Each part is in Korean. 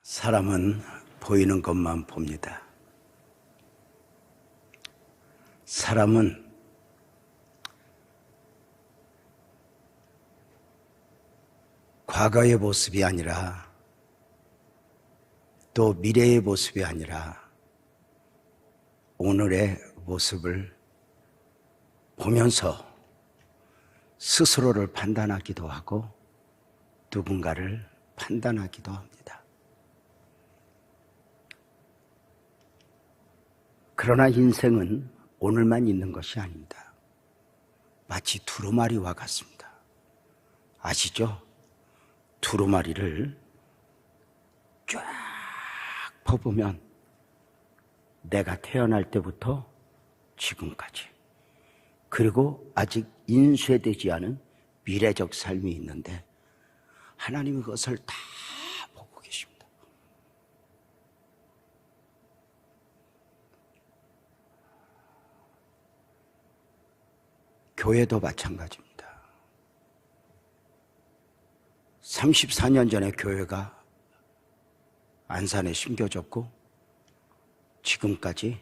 사람은 보이는 것만 봅니다. 사람은 과거의 모습이 아니라 또 미래의 모습이 아니라 오늘의 모습을 보면서 스스로를 판단하기도 하고 누군가를 판단하기도 합니다. 그러나 인생은 오늘만 있는 것이 아닙니다. 마치 두루마리와 같습니다. 아시죠? 두루마리를 쫙 퍼보면 내가 태어날 때부터 지금까지, 그리고 아직 인쇄되지 않은 미래적 삶이 있는데 하나님이 그것을 다 보고 계십니다. 교회도 마찬가지입니다. 34년 전에 교회가 안산에 심겨졌고 지금까지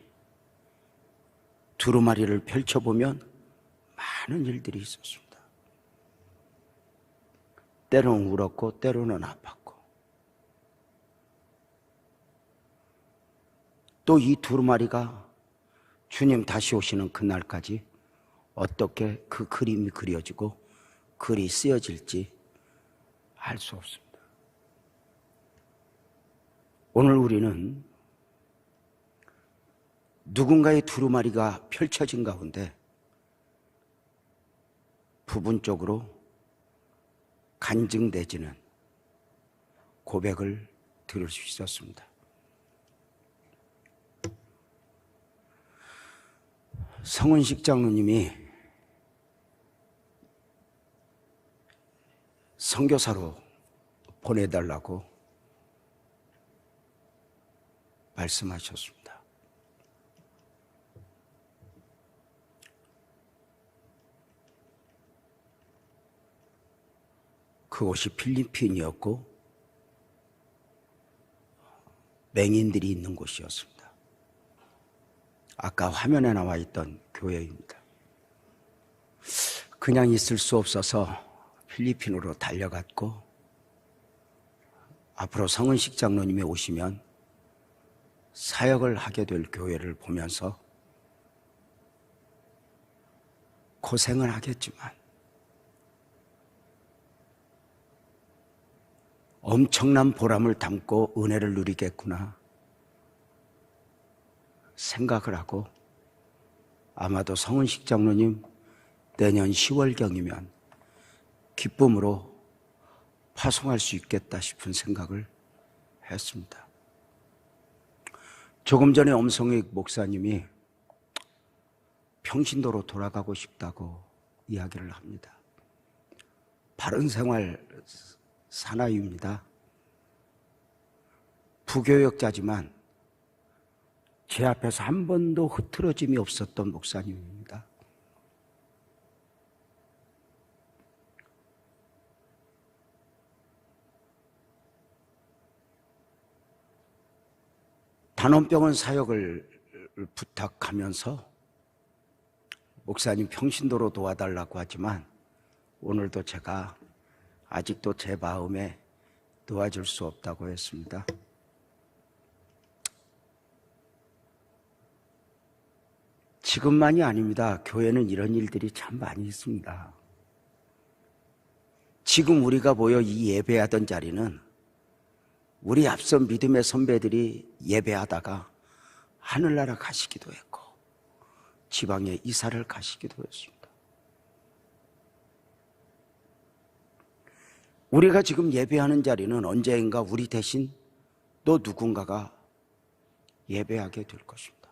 두루마리를 펼쳐보면 많은 일들이 있었습니다. 때로는 울었고 때로는 아팠고, 또 이 두루마리가 주님 다시 오시는 그날까지 어떻게 그 그림이 그려지고 글이 쓰여질지 알 수 없습니다. 오늘 우리는 누군가의 두루마리가 펼쳐진 가운데 부분적으로 간증되지는 고백을 들을 수 있었습니다. 성은식 장로님이 선교사로 보내달라고 말씀하셨습니다. 그곳이 필리핀이었고 맹인들이 있는 곳이었습니다. 아까 화면에 나와 있던 교회입니다. 그냥 있을 수 없어서 필리핀으로 달려갔고, 앞으로 성은식 장로님이 오시면 사역을 하게 될 교회를 보면서 고생은 하겠지만 엄청난 보람을 담고 은혜를 누리겠구나 생각을 하고, 아마도 성은식 장로님 내년 10월경이면 기쁨으로 파송할 수 있겠다 싶은 생각을 했습니다. 조금 전에 엄성익 목사님이 평신도로 돌아가고 싶다고 이야기를 합니다. 바른 생활 사나이입니다. 부교역자지만 제 앞에서 한 번도 흐트러짐이 없었던 목사님입니다. 단원병원 사역을 부탁하면서 목사님 평신도로 도와달라고 하지만 오늘도 제가 아직도 제 마음에 도와줄 수 없다고 했습니다. 지금만이 아닙니다. 교회는 이런 일들이 참 많이 있습니다. 지금 우리가 모여 이 예배하던 자리는 우리 앞선 믿음의 선배들이 예배하다가 하늘나라 가시기도 했고 지방에 이사를 가시기도 했습니다. 우리가 지금 예배하는 자리는 언젠가 우리 대신 또 누군가가 예배하게 될 것입니다.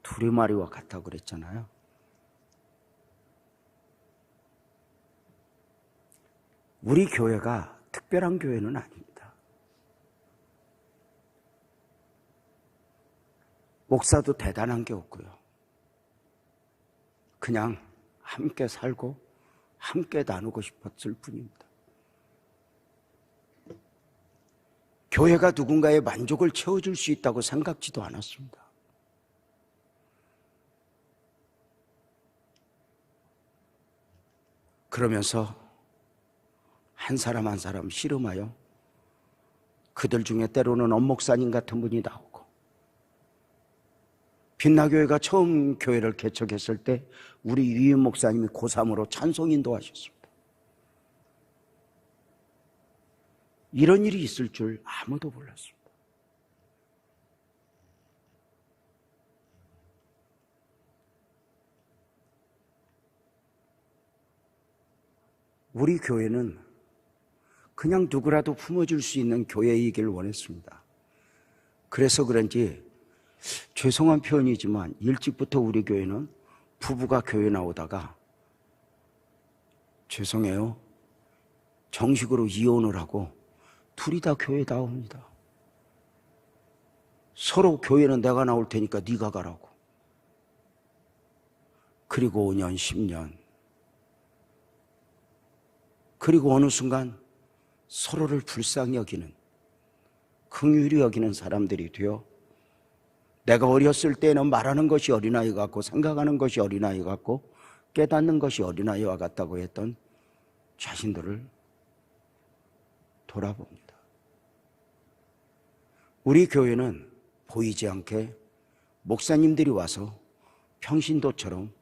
두루마리와 같다고 그랬잖아요. 우리 교회가 특별한 교회는 아닙니다. 목사도 대단한 게 없고요. 그냥 함께 살고 함께 나누고 싶었을 뿐입니다. 교회가 누군가의 만족을 채워줄 수 있다고 생각지도 않았습니다. 그러면서 한 사람 한 사람 씨름하여 그들 중에 때로는 엄목사님 같은 분이 나오고, 빛나교회가 처음 교회를 개척했을 때 우리 유임 목사님이 고3으로 찬송 인도하셨습니다. 이런 일이 있을 줄 아무도 몰랐습니다. 우리 교회는 그냥 누구라도 품어줄 수 있는 교회이길 원했습니다. 그래서 그런지 죄송한 표현이지만 일찍부터 우리 교회는 부부가 교회 나오다가 죄송해요, 정식으로 이혼을 하고 둘이 다 교회 나옵니다. 서로 교회는 내가 나올 테니까 네가 가라고. 그리고 5년, 10년, 그리고 어느 순간 서로를 불쌍히 여기는, 긍휼히 여기는 사람들이 되어, 내가 어렸을 때는 말하는 것이 어린아이 같고 생각하는 것이 어린아이 같고 깨닫는 것이 어린아이와 같다고 했던 자신들을 돌아봅니다. 우리 교회는 보이지 않게 목사님들이 와서 평신도처럼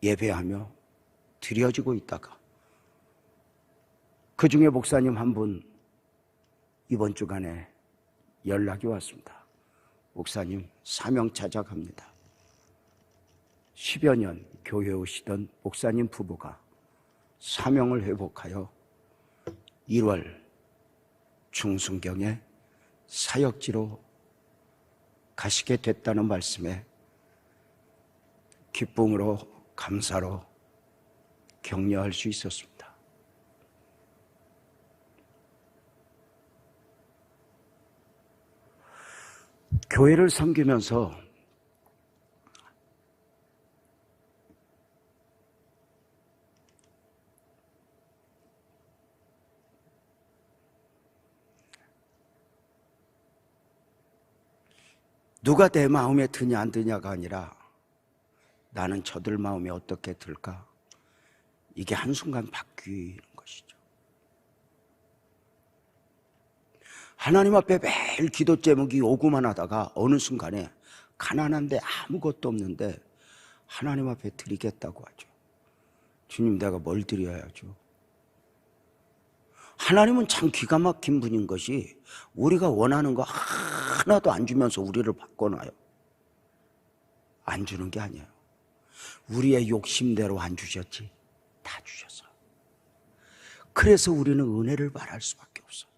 예배하며 드려지고 있다가 그 중에 목사님 한 분 이번 주간에 연락이 왔습니다. 목사님, 사명 찾아갑니다. 10여 년 교회에 오시던 목사님 부부가 사명을 회복하여 1월 중순경에 사역지로 가시게 됐다는 말씀에 기쁨으로 감사로 격려할 수 있었습니다. 교회를 섬기면서 누가 내 마음에 드냐 안 드냐가 아니라 나는 저들 마음에 어떻게 들까? 이게 한순간 바뀌는 것이죠. 하나님 앞에 매일 기도 제목이 오고만 하다가 어느 순간에 가난한데 아무것도 없는데 하나님 앞에 드리겠다고 하죠. 주님, 내가 뭘 드려야죠? 하나님은 참 기가 막힌 분인 것이 우리가 원하는 거 하나도 안 주면서 우리를 바꿔놔요. 안 주는 게 아니에요. 우리의 욕심대로 안 주셨지, 다 주셔서. 그래서 우리는 은혜를 바랄 수밖에 없어요.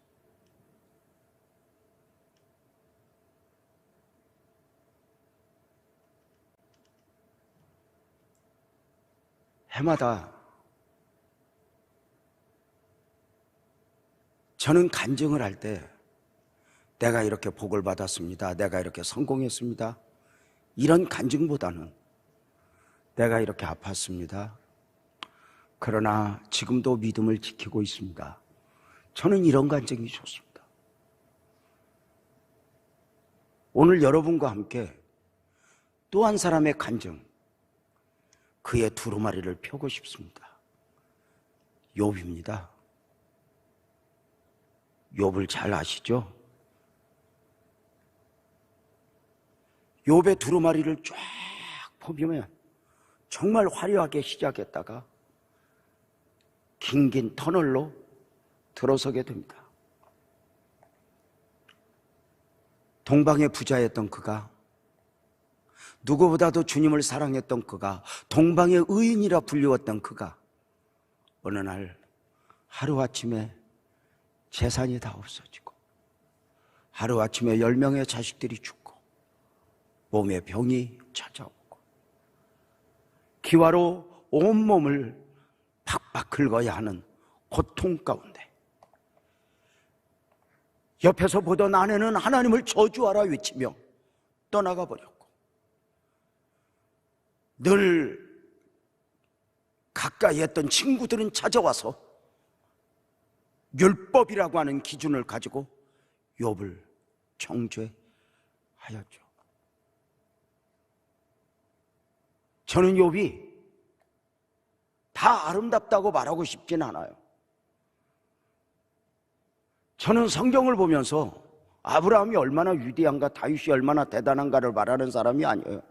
해마다 저는 간증을 할 때 내가 이렇게 복을 받았습니다, 내가 이렇게 성공했습니다, 이런 간증보다는 내가 이렇게 아팠습니다, 그러나 지금도 믿음을 지키고 있습니다, 저는 이런 간증이 좋습니다. 오늘 여러분과 함께 또 한 사람의 간증, 그의 두루마리를 펴고 싶습니다. 욥입니다. 욥을 잘 아시죠? 욥의 두루마리를 쫙 보면 정말 화려하게 시작했다가 긴 터널로 들어서게 됩니다. 동방의 부자였던 그가, 누구보다도 주님을 사랑했던 그가, 동방의 의인이라 불리웠던 그가 어느 날 하루아침에 재산이 다 없어지고 하루아침에 10명의 자식들이 죽고 몸에 병이 찾아오고 기와로 온몸을 박박 긁어야 하는 고통 가운데 옆에서 보던 아내는 하나님을 저주하라 외치며 떠나가 버렸고, 늘 가까이 했던 친구들은 찾아와서 율법이라고 하는 기준을 가지고 욥을 정죄하였죠. 저는 욥이 다 아름답다고 말하고 싶진 않아요. 저는 성경을 보면서 아브라함이 얼마나 위대한가, 다윗이 얼마나 대단한가를 말하는 사람이 아니에요.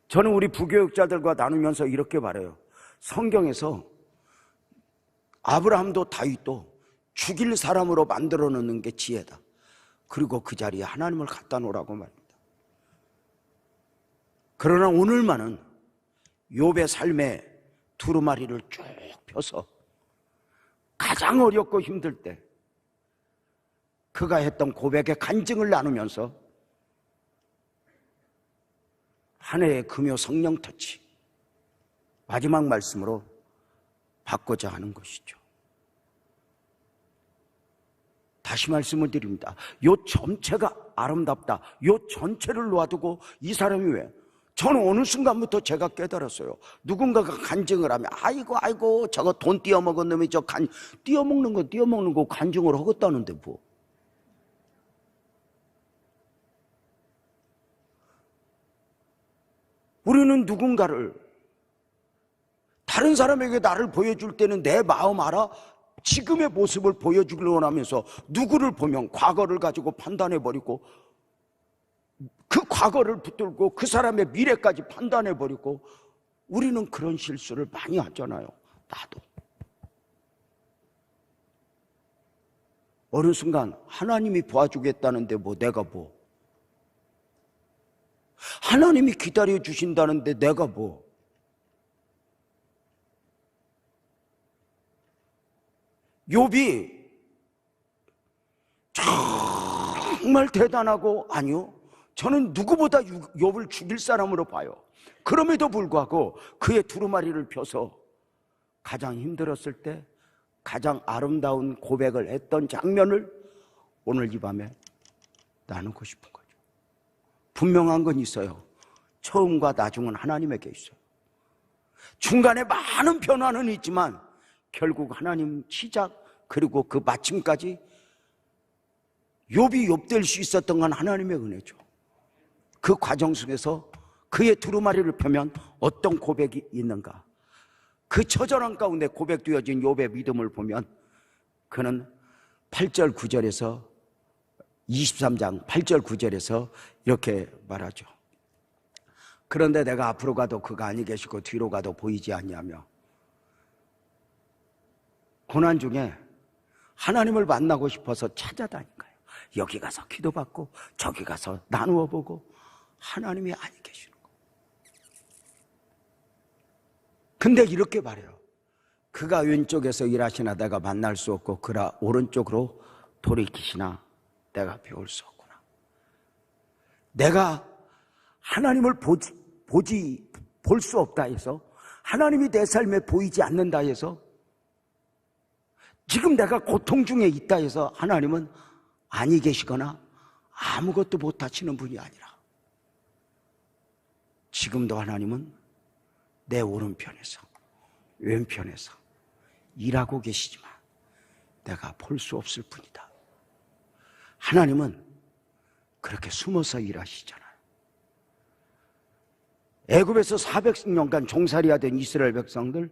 저는 우리 부교육자들과 나누면서 이렇게 말해요. 성경에서 아브라함도 다윗도 죽일 사람으로 만들어 놓는 게 지혜다. 그리고 그 자리에 하나님을 갖다 놓으라고 말입니다. 그러나 오늘만은 욥의 삶의 두루마리를 쭉 펴서 가장 어렵고 힘들 때 그가 했던 고백의 간증을 나누면서 한 해의 금요 성령 터치 마지막 말씀으로 받고자 하는 것이죠. 다시 말씀을 드립니다. 요 전체가 아름답다. 요 전체를 놓아두고 이 사람이 왜? 저는 어느 순간부터 제가 깨달았어요. 누군가가 간증을 하면 아이고 저거 돈 띄어먹은 놈이 저 띄어먹는 거 간증을 하겠다는데 뭐. 우리는 누군가를 다른 사람에게 나를 보여줄 때는 내 마음 알아? 지금의 모습을 보여주기를 원하면서 누구를 보면 과거를 가지고 판단해버리고 그 과거를 붙들고 그 사람의 미래까지 판단해버리고 우리는 그런 실수를 많이 하잖아요. 나도. 어느 순간 하나님이 도와주겠다는데 뭐 내가 뭐. 하나님이 기다려주신다는데 내가 뭐. 욥이 정말 대단하고 아니요, 저는 누구보다 욥을 죽일 사람으로 봐요. 그럼에도 불구하고 그의 두루마리를 펴서 가장 힘들었을 때 가장 아름다운 고백을 했던 장면을 오늘 이 밤에 나누고 싶은 거죠. 분명한 건 있어요. 처음과 나중은 하나님에게 있어요. 중간에 많은 변화는 있지만 결국 하나님 시작 그리고 그 마침까지 욥이 욥될 수 있었던 건 하나님의 은혜죠. 그 과정 속에서 그의 두루마리를 펴면 어떤 고백이 있는가, 그 처절한 가운데 고백되어진 욥의 믿음을 보면 그는 8절 9절에서 23장 8절 9절에서 이렇게 말하죠. 그런데 내가 앞으로 가도 그가 아니 계시고 뒤로 가도 보이지 아니하며 고난 중에 하나님을 만나고 싶어서 찾아다닌 거예요. 여기 가서 기도받고 저기 가서 나누어 보고 하나님이 아니 계시는 거예요. 근데 이렇게 말해요. 그가 왼쪽에서 일하시나 내가 만날 수 없고 그가 오른쪽으로 돌이키시나 내가 배울 수 없구나. 내가 하나님을 볼 수 없다 해서, 하나님이 내 삶에 보이지 않는다 해서, 지금 내가 고통 중에 있다 해서 하나님은 아니 계시거나 아무것도 못 하시는 분이 아니라 지금도 하나님은 내 오른편에서 왼편에서 일하고 계시지만 내가 볼 수 없을 뿐이다. 하나님은 그렇게 숨어서 일하시잖아요. 애굽에서 400년간 종살이하던 이스라엘 백성들,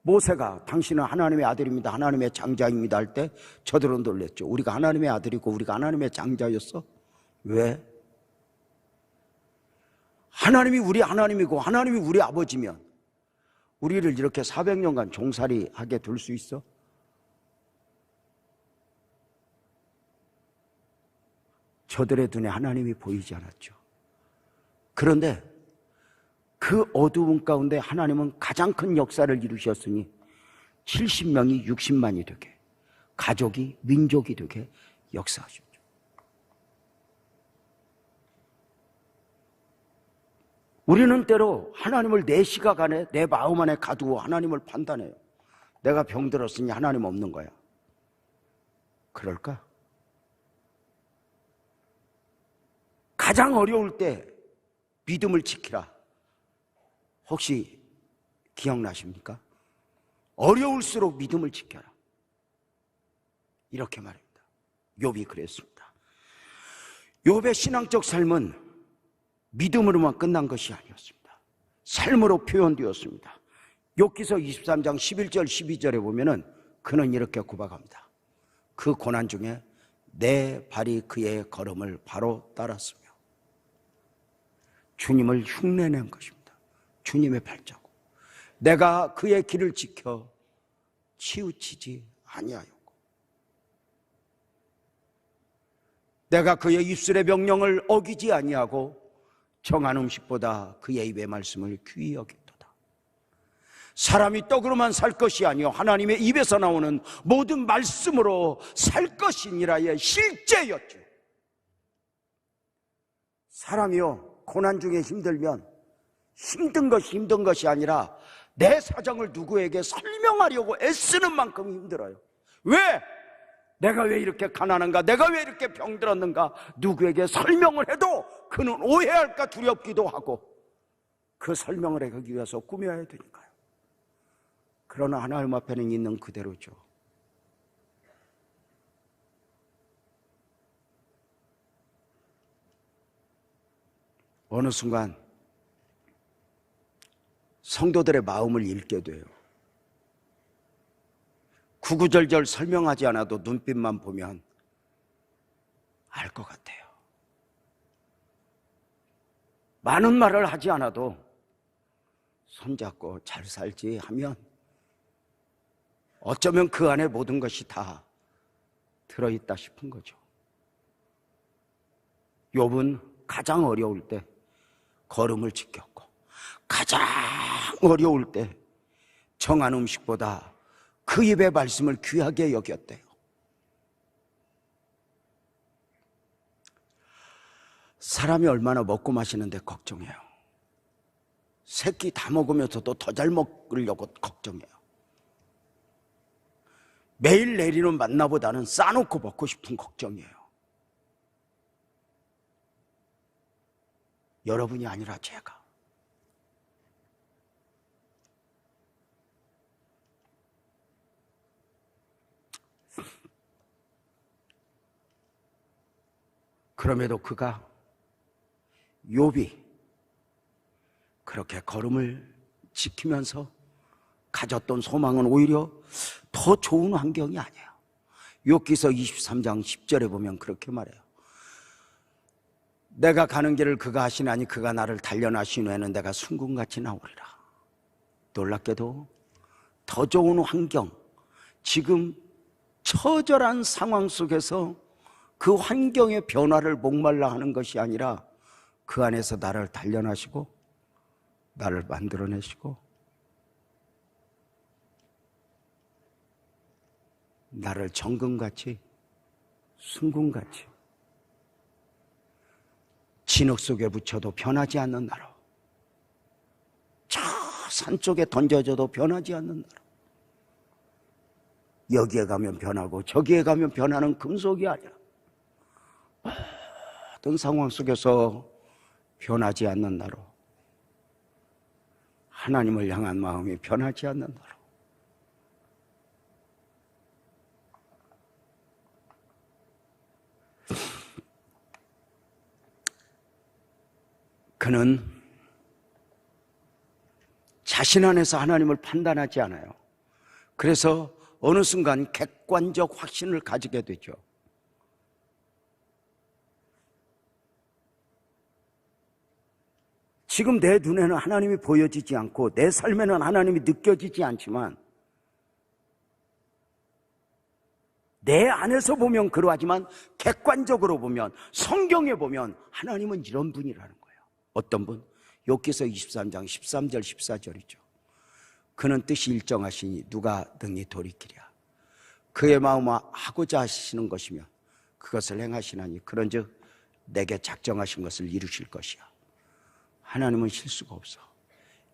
모세가 당신은 하나님의 아들입니다, 하나님의 장자입니다 할 때 저들은 놀랬죠. 우리가 하나님의 아들이고 우리가 하나님의 장자였어? 왜? 하나님이 우리 하나님이고 하나님이 우리 아버지면 우리를 이렇게 400년간 종살이하게 둘 수 있어? 저들의 눈에 하나님이 보이지 않았죠. 그런데 그 어두운 가운데 하나님은 가장 큰 역사를 이루셨으니 70명이 60만이 되게, 가족이 민족이 되게 역사하셨죠. 우리는 때로 하나님을 내 시각 안에, 내 마음 안에 가두고 하나님을 판단해요. 내가 병들었으니 하나님 없는 거야. 그럴까? 가장 어려울 때 믿음을 지키라. 혹시 기억나십니까? 어려울수록 믿음을 지켜라. 이렇게 말합니다. 욥이 그랬습니다. 욥의 신앙적 삶은 믿음으로만 끝난 것이 아니었습니다. 삶으로 표현되었습니다. 욥기서 23장 11절 12절에 보면은 그는 이렇게 고백합니다. 그 고난 중에 내 발이 그의 걸음을 바로 따랐으며 주님을 흉내낸 것입니다. 주님의 발자국. 내가 그의 길을 지켜 치우치지 아니하였고 내가 그의 입술의 명령을 어기지 아니하고 정한 음식보다 그의 입의 말씀을 귀히 여긴도다. 사람이 떡으로만 살 것이 아니요 하나님의 입에서 나오는 모든 말씀으로 살 것이니라의 실제였죠. 사람이요 고난 중에 힘들면 힘든 것이 아니라 내 사정을 누구에게 설명하려고 애쓰는 만큼 힘들어요. 왜? 내가 왜 이렇게 가난한가? 내가 왜 이렇게 병들었는가? 누구에게 설명을 해도 그는 오해할까 두렵기도 하고 그 설명을 하기 위해서 꾸며야 되니까요. 그러나 하나님 앞에는 있는 그대로죠. 어느 순간 성도들의 마음을 읽게 돼요. 구구절절 설명하지 않아도 눈빛만 보면 알 것 같아요. 많은 말을 하지 않아도 손잡고 잘 살지 하면 어쩌면 그 안에 모든 것이 다 들어있다 싶은 거죠. 욥은 가장 어려울 때 걸음을 지켰고 가장 어려울 때 정한 음식보다 그 입의 말씀을 귀하게 여겼대요. 사람이 얼마나 먹고 마시는데 걱정해요. 새끼 다 먹으면서도 더 잘 먹으려고 걱정해요. 매일 내리는 만나보다는 싸놓고 먹고 싶은 걱정이에요. 여러분이 아니라 제가. 그럼에도 그가 욥이 그렇게 걸음을 지키면서 가졌던 소망은 오히려 더 좋은 환경이 아니에요. 욥기서 23장 10절에 보면 그렇게 말해요. 내가 가는 길을 그가 하시나니 그가 나를 단련하신 후에는 내가 순금같이 나오리라. 놀랍게도 더 좋은 환경, 지금 처절한 상황 속에서 그 환경의 변화를 목말라 하는 것이 아니라 그 안에서 나를 단련하시고 나를 만들어내시고 나를 정금같이 순금같이 진흙 속에 묻혀도 변하지 않는 나로 저 산 쪽에 던져져도 변하지 않는 나로 여기에 가면 변하고 저기에 가면 변하는 금속이 아니라 어떤 상황 속에서 변하지 않는 나로 하나님을 향한 마음이 변하지 않는 나로 그는 자신 안에서 하나님을 판단하지 않아요. 그래서 어느 순간 객관적 확신을 가지게 되죠. 지금 내 눈에는 하나님이 보여지지 않고 내 삶에는 하나님이 느껴지지 않지만 내 안에서 보면 그러하지만 객관적으로 보면 성경에 보면 하나님은 이런 분이라는 거예요. 어떤 분? 욥기서 23장 13절 14절이죠. 그는 뜻이 일정하시니 누가 능히 돌이키랴. 그의 마음 하고자 하시는 것이면 그것을 행하시나니 그런즉 내게 작정하신 것을 이루실 것이야. 하나님은 실수가 없어.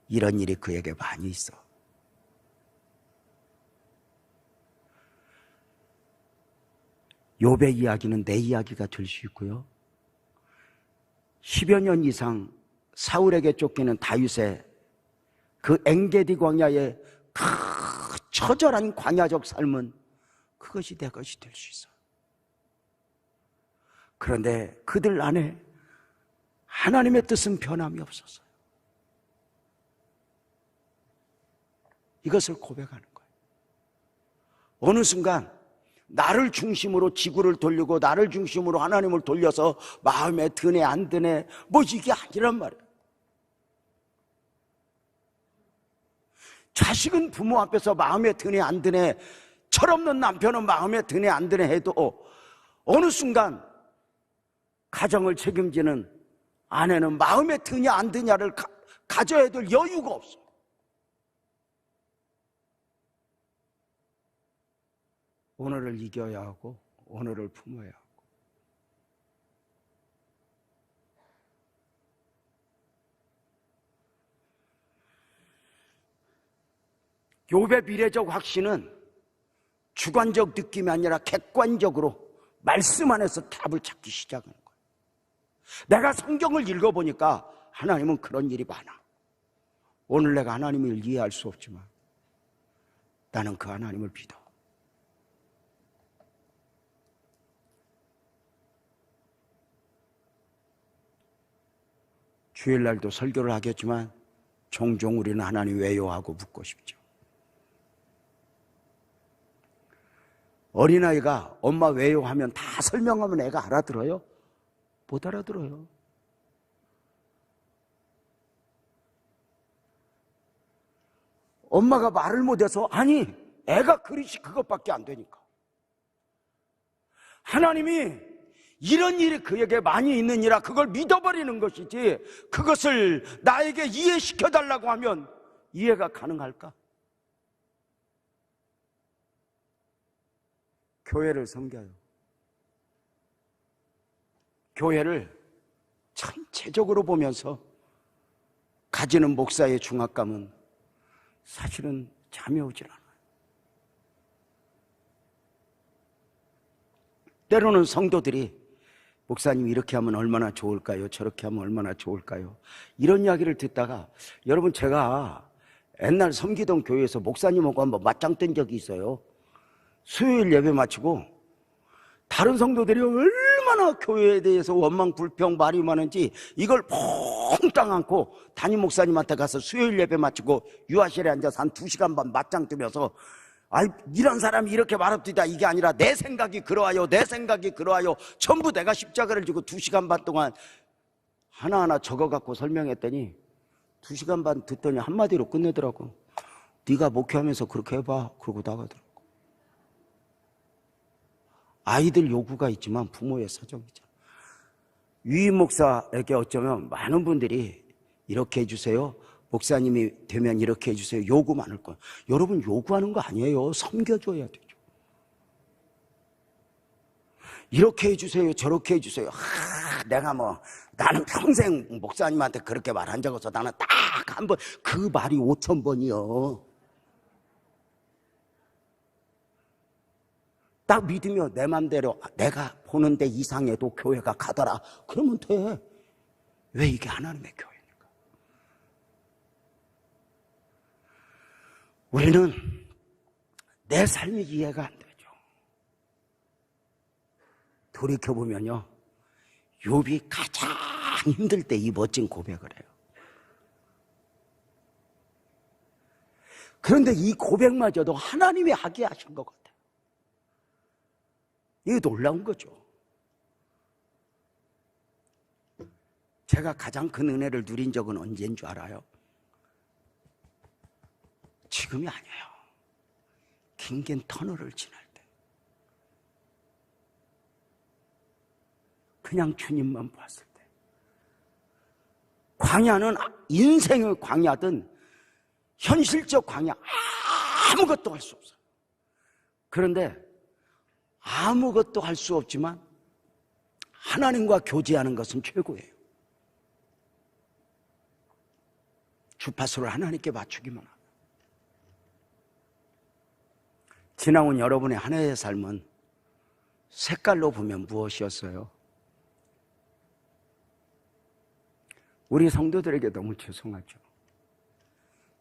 이런 일이 그에게 많이 있어. 욥의 이야기는 내 이야기가 될 수 있고요. 10여 년 이상 사울에게 쫓기는 다윗의 그 엔게디 광야의 그 처절한 광야적 삶은 그것이 내 것이 될 수 있어요. 그런데 그들 안에 하나님의 뜻은 변함이 없었어요. 이것을 고백하는 거예요. 어느 순간 나를 중심으로 지구를 돌리고 나를 중심으로 하나님을 돌려서 마음에 드네 안 드네 뭐 이게 아니란 말이에요. 자식은 부모 앞에서 마음에 드네 안 드네, 철없는 남편은 마음에 드네 안 드네 해도 어느 순간 가정을 책임지는 아내는 마음에 드냐 안 드냐를 가져야 될 여유가 없어요. 오늘을 이겨야 하고 오늘을 품어야 하고. 욥의 미래적 확신은 주관적 느낌이 아니라 객관적으로 말씀 안에서 답을 찾기 시작하는 거예요. 내가 성경을 읽어보니까 하나님은 그런 일이 많아. 오늘 내가 하나님을 이해할 수 없지만 나는 그 하나님을 믿어. 주일날도 설교를 하겠지만 종종 우리는 하나님 왜요 하고 묻고 싶죠. 어린아이가 엄마 왜요 하면 다 설명하면 애가 알아들어요? 못 알아들어요. 엄마가 말을 못해서 아니 애가 그릇이 그것밖에 안 되니까. 하나님이 이런 일이 그에게 많이 있느니라 그걸 믿어버리는 것이지 그것을 나에게 이해시켜달라고 하면 이해가 가능할까? 교회를 섬겨요. 교회를 전체적으로 보면서 가지는 목사의 중압감은 사실은 잠이 오질 않아요. 때로는 성도들이 목사님 이렇게 하면 얼마나 좋을까요? 저렇게 하면 얼마나 좋을까요? 이런 이야기를 듣다가 여러분 제가 옛날 섬기던 교회에서 목사님하고 한번 맞짱 뜬 적이 있어요. 수요일 예배 마치고 다른 성도들이 얼마나 교회에 대해서 원망 불평 말이 많은지 이걸 퐁땅 안고 담임 목사님한테 가서 수요일 예배 마치고 유아실에 앉아서 한 2시간 반 맞짱 뜨면서 아이 이런 사람이 이렇게 말합디다 이게 아니라 내 생각이 그러하여 내 생각이 그러하여 전부 내가 십자가를 지고 2시간 반 동안 하나하나 적어갖고 설명했더니 2시간 반 듣더니 한마디로 끝내더라고. 네가 목회하면서 그렇게 해봐. 그러고 나가더라고. 아이들 요구가 있지만 부모의 사정이죠. 유임 목사에게 어쩌면 많은 분들이 이렇게 해주세요. 목사님이 되면 이렇게 해주세요. 요구 많을 거예요. 여러분 요구하는 거 아니에요. 섬겨줘야 되죠. 이렇게 해주세요. 저렇게 해주세요. 내가 나는 평생 목사님한테 그렇게 말한 적 없어. 나는 딱 한 번, 그 말이 5,000번이요. 딱 믿으며 내 맘대로 내가 보는 데 이상해도 교회가 가더라. 그러면 돼. 왜 이게 하나님의 교회니까? 우리는 내 삶이 이해가 안 되죠. 돌이켜보면요. 욥이 가장 힘들 때 이 멋진 고백을 해요. 그런데 이 고백마저도 하나님이 하게 하신 것 같아요. 이게 놀라운 거죠. 제가 가장 큰 은혜를 누린 적은 언제인 줄 알아요? 지금이 아니에요. 긴긴 터널을 지날 때. 그냥 주님만 봤을 때. 광야는 인생의 광야든 현실적 광야 아무것도 할 수 없어요. 그런데 아무것도 할 수 없지만 하나님과 교제하는 것은 최고예요. 주파수를 하나님께 맞추기만 하면. 지나온 여러분의 한 해의 삶은 색깔로 보면 무엇이었어요? 우리 성도들에게 너무 죄송하죠.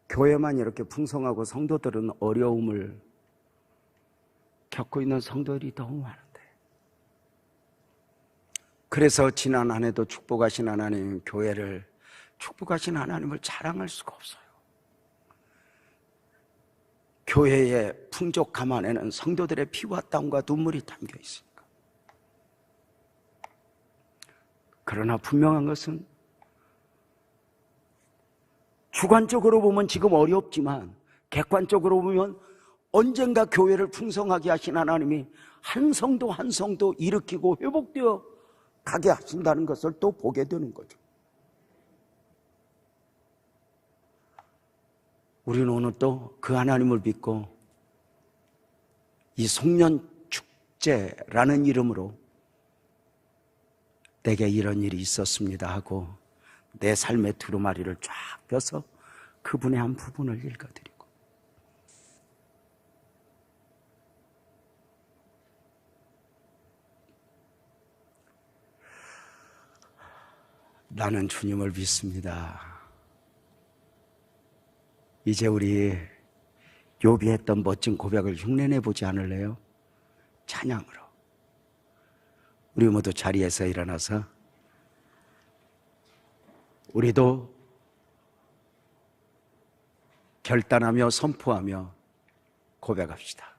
교회만 이렇게 풍성하고 성도들은 어려움을 겪고 있는 성도들이 너무 많은데 그래서 지난 한 해도 축복하신 하나님, 교회를 축복하신 하나님을 자랑할 수가 없어요. 교회의 풍족함 안에는 성도들의 피와 땀과 눈물이 담겨 있으니까. 그러나 분명한 것은 주관적으로 보면 지금 어렵지만 객관적으로 보면 언젠가 교회를 풍성하게 하신 하나님이 한 성도 한 성도 일으키고 회복되어 가게 하신다는 것을 또 보게 되는 거죠. 우리는 오늘 또 그 하나님을 믿고 이 송년 축제라는 이름으로 내게 이런 일이 있었습니다 하고 내 삶의 두루마리를 쫙 펴서 그분의 한 부분을 읽어드리고, 나는 주님을 믿습니다. 이제 우리 욥이 했던 멋진 고백을 흉내내보지 않을래요? 찬양으로 우리 모두 자리에서 일어나서 우리도 결단하며 선포하며 고백합시다.